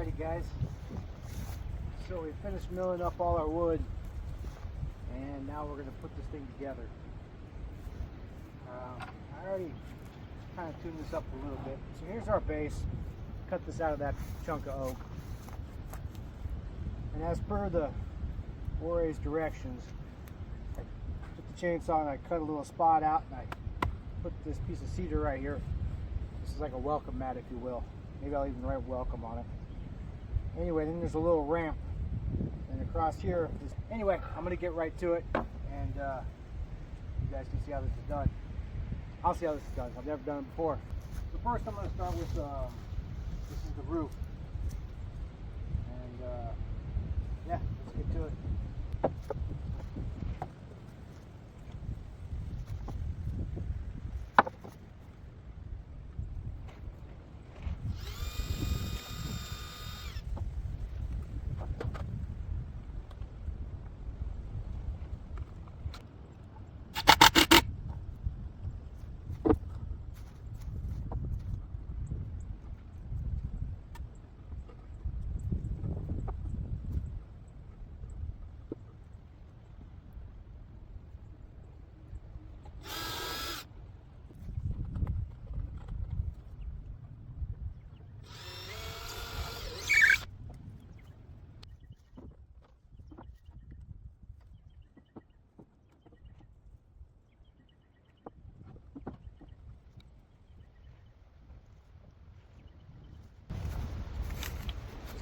Alrighty guys, so we finished milling up all our wood and now we're going to put this thing together. I already kind of tuned this up a little bit. So here's our base. Cut this out of that chunk of oak. And as per the Warré's directions, I took the chainsaw and I cut a little spot out and I put this piece of cedar right here. This is like a welcome mat, if you will. Maybe I'll even write welcome on it. Anyway, then there's a little ramp. And across here is, anyway, I'm going to get right to it. And you guys can see how this is done. I'll see how this is done. I've never done it before. So first I'm going to start with, this is the roof. And yeah, let's get to it.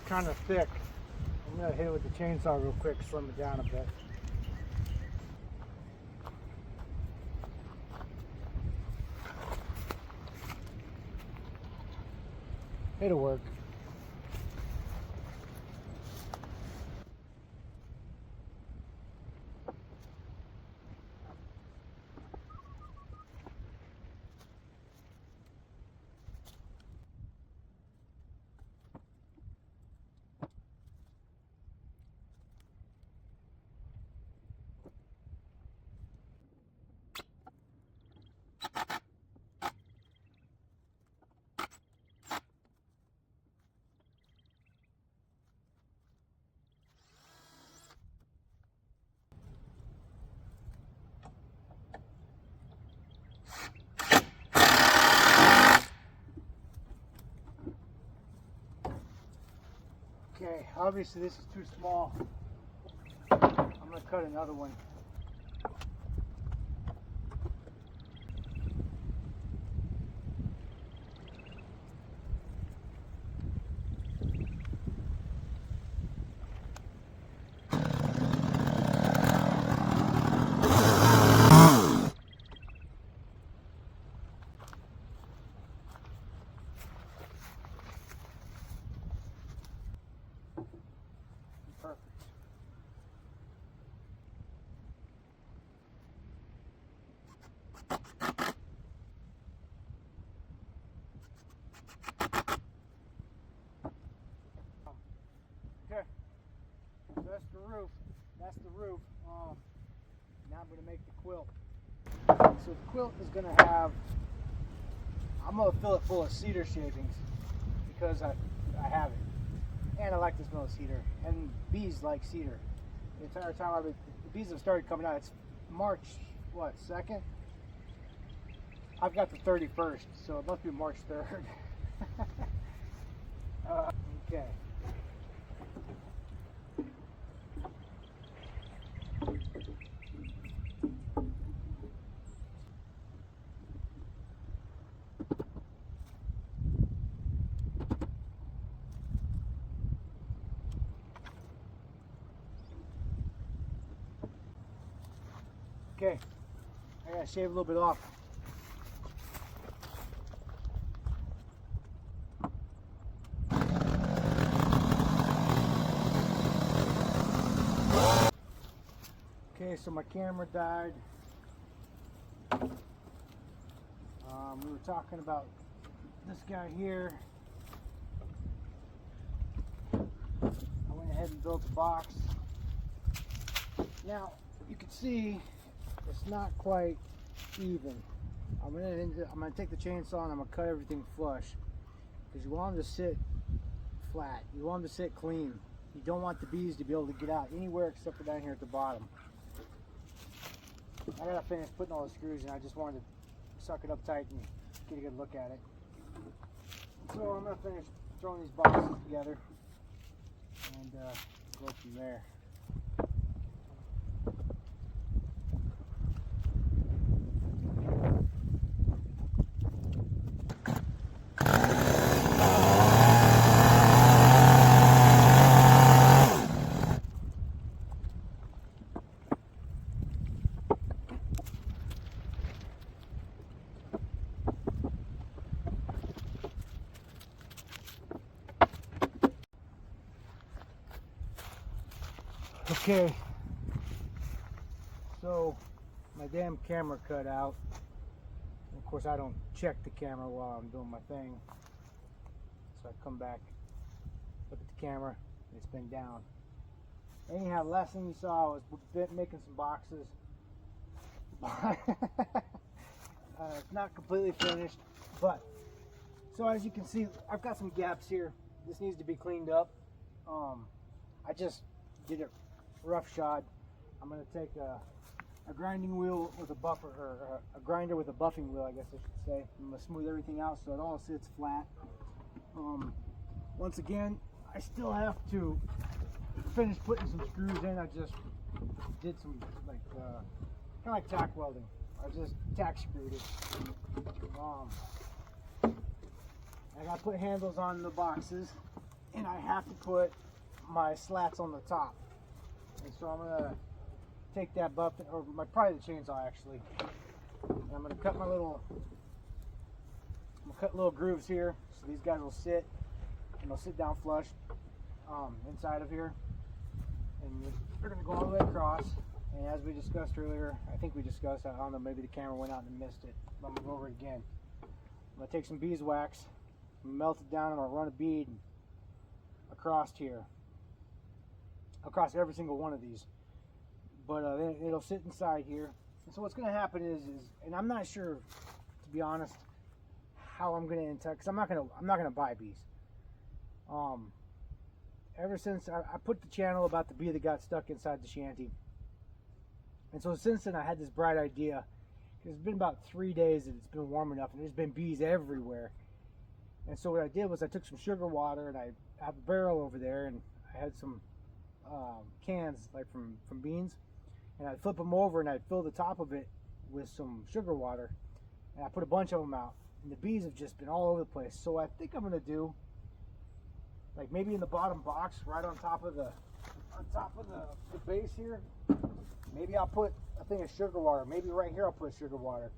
Kind of thick. I'm going to hit it with the chainsaw real quick, slim it down a bit. It'll work. Okay, obviously this is too small. I'm going to cut another one. Okay, so that's the roof. That's the roof. Now I'm going to make the quilt. So the quilt is going to have, I'm going to fill it full of cedar shavings because I have it. And I like the smell of cedar. And bees like cedar. The entire time the bees have started coming out. It's March, what, 2nd? I've got the 31st, so it must be March 3rd. Okay. Okay, I gotta shave a little bit off. Okay, so my camera died. We were talking about this guy here. I went ahead and built a box. Now, you can see it's not quite even. I'm gonna take the chainsaw and I'm gonna cut everything flush because you want them to sit flat. You want them to sit clean. You don't want the bees to be able to get out anywhere except for down here at the bottom. I gotta finish putting all the screws in. I just wanted to suck it up tight and get a good look at it. So I'm gonna finish throwing these boxes together and go from there. Okay, so my damn camera cut out. Of course, I don't check the camera while I'm doing my thing. So I come back, look at the camera, and it's been down. Anyhow, the last thing you saw was making some boxes. It's not completely finished, but so as you can see, I've got some gaps here. This needs to be cleaned up. I just did it roughshod. I'm going to take a grinding wheel with a buffer, or a grinder with a buffing wheel, I guess I should say. I'm going to smooth everything out so it all sits flat. Once again, I still have to finish putting some screws in. I just did some kind of like tack welding. I just tack screwed it. I got to put handles on the boxes, and I have to put my slats on the top. And so I'm gonna take that buff, or probably the chainsaw actually, and I'm gonna cut little grooves here, so these guys will sit, and they'll sit down flush inside of here, and they're gonna go all the way across. And as we discussed earlier, I think we discussed, I don't know, maybe the camera went out and missed it, but I'm gonna go over it again. I'm gonna take some beeswax, melt it down, and I'm gonna run a bead across here. Across every single one of these, but then it'll sit inside here. And so what's going to happen is, and I'm not sure, to be honest, how I'm going to entice, because I'm not going to buy bees. Ever since I put the channel about the bee that got stuck inside the shanty, and so since then I had this bright idea. It's been about 3 days that it's been warm enough, and there's been bees everywhere. And so what I did was I took some sugar water, and I have a barrel over there, and I had some cans like from beans, and I'd flip them over and I'd fill the top of it with some sugar water, and I put a bunch of them out, and the bees have just been all over the place. So I think I'm gonna do, like, maybe in the bottom box right on top of the base here, maybe I'll put a thing of sugar water. Maybe right here I'll put sugar water.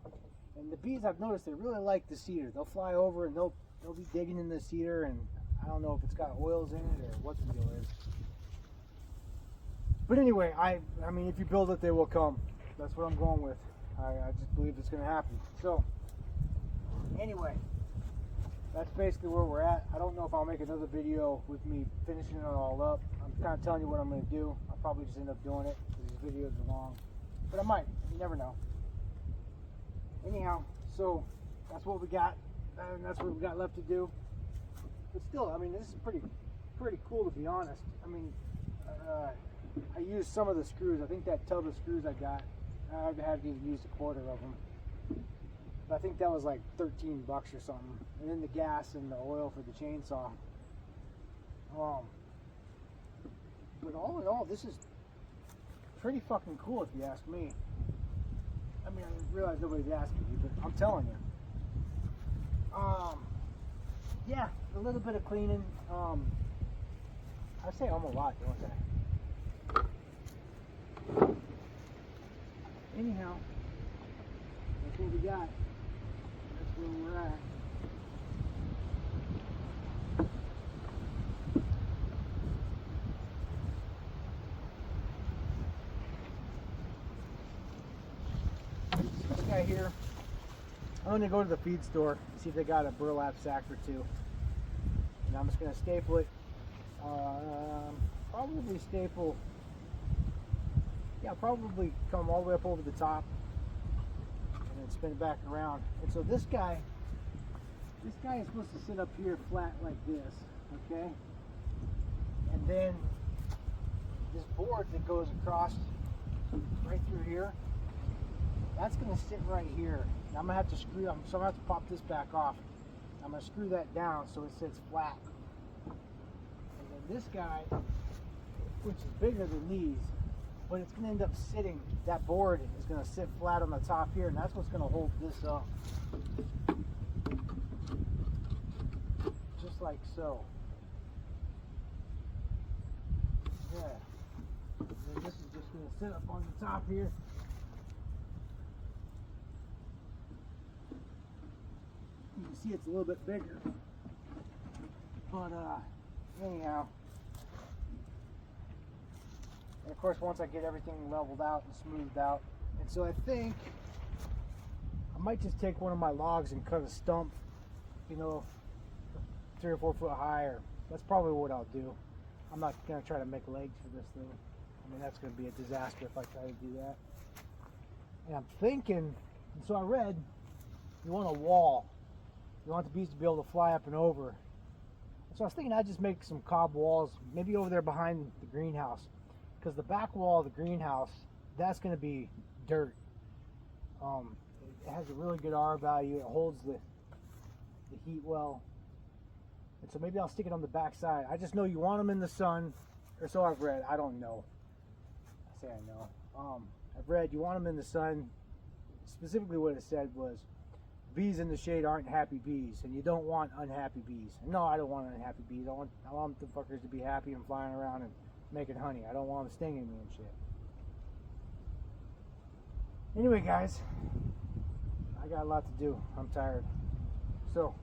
And the bees, I've noticed, they really like the cedar. They'll fly over and they'll be digging in the cedar, and I don't know if it's got oils in it or what the deal is. But anyway, I mean, if you build it, they will come. That's what I'm going with. I just believe it's going to happen. So, anyway, that's basically where we're at. I don't know if I'll make another video with me finishing it all up. I'm kind of telling you what I'm going to do. I'll probably just end up doing it because these videos are long. But I might. You never know. Anyhow, so that's what we got. And that's what we got left to do. But still, I mean, this is pretty cool, to be honest. I mean, I used some of the screws. I think that tub of screws I got, I haven't even used a quarter of them. But I think that was like 13 bucks or something. And then the gas and the oil for the chainsaw. But all in all, this is pretty fucking cool if you ask me. I mean, I realize nobody's asking me, but I'm telling you. Yeah, a little bit of cleaning. I say a lot, don't I? Anyhow, that's what we got. That's where we're at. This guy here, I'm going to go to the feed store and see if they got a burlap sack or two. And I'm just going to staple it. Probably staple. Yeah, probably come all the way up over the top and then spin it back around. And so this guy is supposed to sit up here flat like this, okay? then this board that goes across right through here, that's going to sit right here. Now I'm going to have to screw, so I'm going to have to pop this back off. I'm going to screw that down so it sits flat. And then this guy, which is bigger than these, but it's going to end up sitting, that board is going to sit flat on the top here, and that's what's going to hold this up. Just like so. Yeah. And then this is just going to sit up on the top here. You can see it's a little bit bigger. But anyhow. And of course, once I get everything leveled out and smoothed out, and so I think I might just take one of my logs and cut a stump, you know, 3 or 4 foot high, or that's probably what I'll do. I'm not going to try to make legs for this thing. I mean, that's going to be a disaster if I try to do that. And I'm thinking, and so I read, you want a wall. You want the bees to be able to fly up and over. So I was thinking I'd just make some cob walls, maybe over there behind the greenhouse. Because the back wall of the greenhouse, that's going to be dirt. It has a really good R value. It holds the heat well. And so maybe I'll stick it on the back side. I just know you want them in the sun, or so I've read. I don't know. I say I know. I've read you want them in the sun. Specifically what it said was, bees in the shade aren't happy bees, and you don't want unhappy bees. No, I don't want unhappy bees. I want the fuckers to be happy and flying around and making honey. I don't want them stinging me and shit. Anyway, guys, I got a lot to do. I'm tired. So